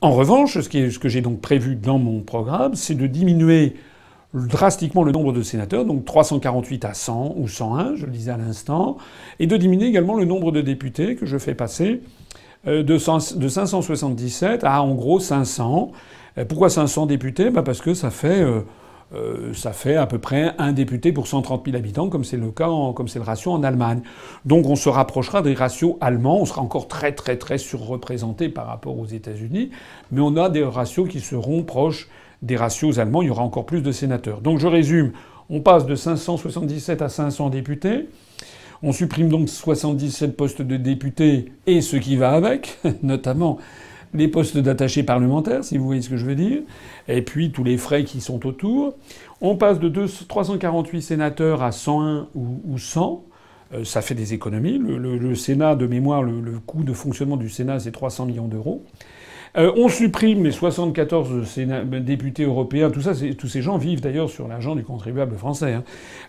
En revanche, ce que j'ai donc prévu dans mon programme, c'est de diminuer drastiquement le nombre de sénateurs, donc 348 à 100 ou 101, je le disais à l'instant, et de diminuer également le nombre de députés que je fais passer de 577 à en gros 500. Pourquoi 500 députés ? Parce que ça fait à peu près un député pour 130 000 habitants, comme c'est le cas, comme c'est le ratio en Allemagne. Donc on se rapprochera des ratios allemands. On sera encore très très très surreprésenté par rapport aux États-Unis, mais on a des ratios qui seront proches des ratios allemands. Il y aura encore plus de sénateurs. Donc je résume. On passe de 577 à 500 députés. On supprime donc 77 postes de députés et ce qui va avec, notamment les postes d'attachés parlementaires, si vous voyez ce que je veux dire, et puis tous les frais qui sont autour. On passe de 348 sénateurs à 101 ou 100. Ça fait des économies. Le Sénat, de mémoire, le coût de fonctionnement du Sénat, c'est 300 millions d'euros. On supprime les 74 députés européens. Tout ça, tous ces gens vivent d'ailleurs sur l'argent du contribuable français.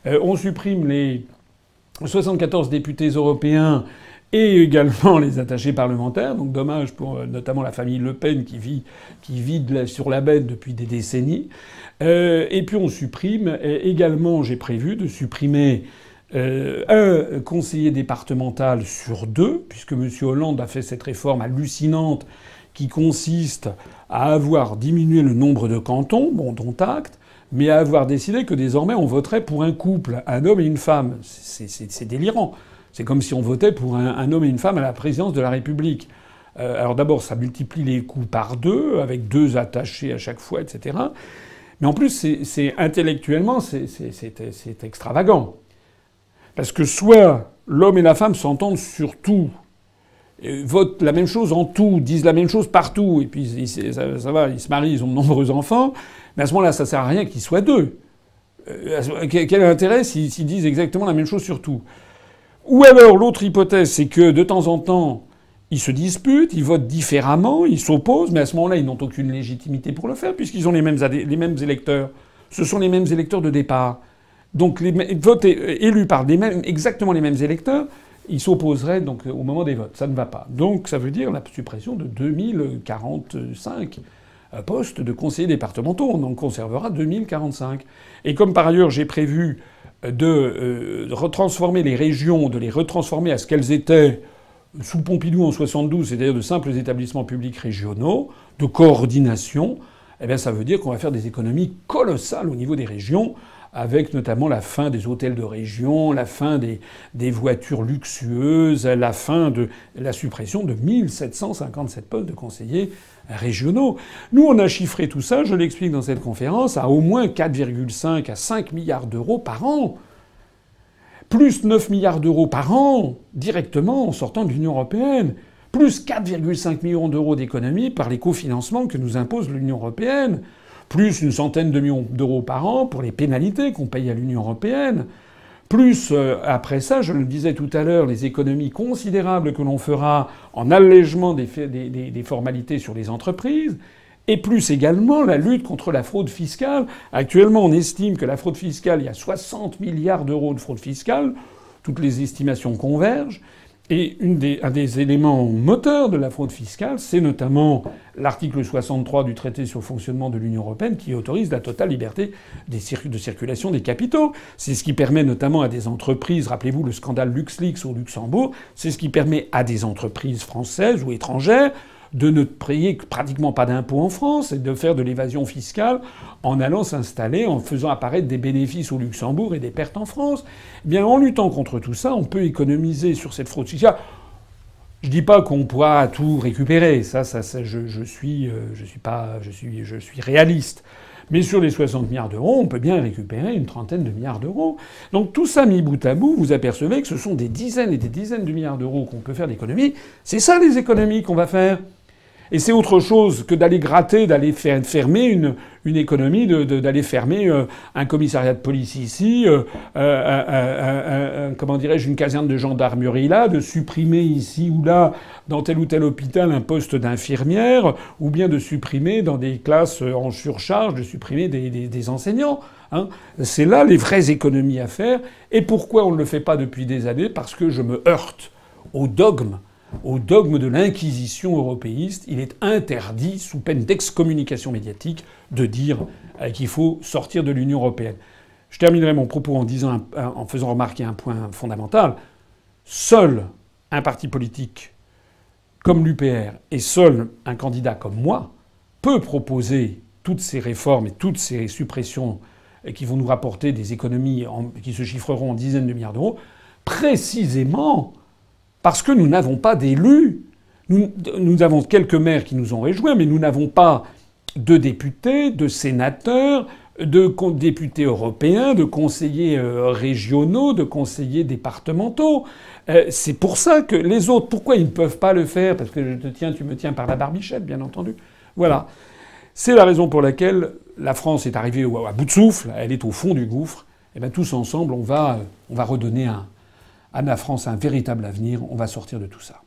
On supprime les 74 députés européens et également les attachés parlementaires. Donc dommage pour notamment la famille Le Pen qui vit sur la bête depuis des décennies. Et puis on supprime également, j'ai prévu de supprimer un conseiller départemental sur deux, puisque M. Hollande a fait cette réforme hallucinante qui consiste à avoir diminué le nombre de cantons, bon, dont acte, mais à avoir décidé que désormais on voterait pour un couple, un homme et une femme. C'est délirant. C'est comme si on votait pour un homme et une femme à la présidence de la République. Alors d'abord, ça multiplie les coûts par deux, avec deux attachés à chaque fois, etc. Mais en plus, c'est intellectuellement, c'est extravagant. Parce que soit l'homme et la femme s'entendent sur tout, votent la même chose en tout, disent la même chose partout, et puis ça va, ils se marient, ils ont de nombreux enfants, mais à ce moment-là, ça sert à rien qu'ils soient deux. Quel est l'intérêt s'ils disent exactement la même chose sur tout ? Ou alors, l'autre hypothèse, c'est que de temps en temps, ils se disputent, ils votent différemment, ils s'opposent, mais à ce moment-là, ils n'ont aucune légitimité pour le faire, puisqu'ils ont les mêmes électeurs. Ce sont les mêmes électeurs de départ. Donc, votes élus par exactement les mêmes électeurs, ils s'opposeraient donc au moment des votes. Ça ne va pas. Donc, ça veut dire la suppression de 2045 postes de conseillers départementaux. On en conservera 2045. Et comme par ailleurs, j'ai prévu de retransformer les régions, de les retransformer à ce qu'elles étaient sous Pompidou en 72, c'est-à-dire de simples établissements publics régionaux, de coordination, eh bien ça veut dire qu'on va faire des économies colossales au niveau des régions, avec notamment la fin des hôtels de région, la fin des voitures luxueuses, la suppression de 1757 postes de conseillers régionaux. Nous, on a chiffré tout ça, je l'explique dans cette conférence, à au moins 4,5 à 5 milliards d'euros par an. Plus 9 milliards d'euros par an, directement en sortant de l'Union européenne. Plus 4,5 millions d'euros d'économies par les cofinancements que nous impose l'Union européenne. Plus une centaine de millions d'euros par an pour les pénalités qu'on paye à l'Union européenne. Plus, après ça, je le disais tout à l'heure, les économies considérables que l'on fera en allègement des formalités sur les entreprises. Et plus également la lutte contre la fraude fiscale. Actuellement, on estime que la fraude fiscale, il y a 60 milliards d'euros de fraude fiscale. Toutes les estimations convergent. Et un des éléments moteurs de la fraude fiscale, c'est notamment l'article 63 du traité sur le fonctionnement de l'Union européenne qui autorise la totale liberté de circulation des capitaux. C'est ce qui permet notamment à des entreprises, rappelez-vous le scandale LuxLeaks au Luxembourg, c'est ce qui permet à des entreprises françaises ou étrangères de ne payer pratiquement pas d'impôts en France et de faire de l'évasion fiscale en allant s'installer, en faisant apparaître des bénéfices au Luxembourg et des pertes en France. Eh bien, en luttant contre tout ça, on peut économiser sur cette fraude fiscale. Je dis pas qu'on pourra tout récupérer. Je suis réaliste. Mais sur les 60 milliards d'euros, on peut bien récupérer une trentaine de milliards d'euros. Donc tout ça mis bout à bout, vous apercevez que ce sont des dizaines et des dizaines de milliards d'euros qu'on peut faire d'économies. C'est ça les économies qu'on va faire. Et c'est autre chose que d'aller gratter, d'aller fermer une économie, d'aller fermer un commissariat de police ici, comment dirais-je, une caserne de gendarmerie là, de supprimer ici ou là, dans tel ou tel hôpital, un poste d'infirmière, ou bien de supprimer dans des classes en surcharge, de supprimer des enseignants. Hein. C'est là les vraies économies à faire. Et pourquoi on ne le fait pas depuis des années ? Parce que je me heurte au dogme au dogme de l'inquisition européiste. Il est interdit, sous peine d'excommunication médiatique, de dire qu'il faut sortir de l'Union européenne. Je terminerai mon propos en faisant remarquer un point fondamental. Seul un parti politique comme l'UPR et seul un candidat comme moi peut proposer toutes ces réformes et toutes ces suppressions qui vont nous rapporter des économies qui se chiffreront en dizaines de milliards d'euros, précisément parce que nous n'avons pas d'élus. Nous avons quelques maires qui nous ont rejoints, mais nous n'avons pas de députés, de sénateurs, de députés européens, de conseillers régionaux, de conseillers départementaux. C'est pour ça que les autres, pourquoi ils ne peuvent pas le faire? Parce que tu me tiens par la barbichette, bien entendu. Voilà. C'est la raison pour laquelle la France est arrivée à bout de souffle, elle est au fond du gouffre. Et bien tous ensemble, on va redonner à la France un véritable avenir, on va sortir de tout ça.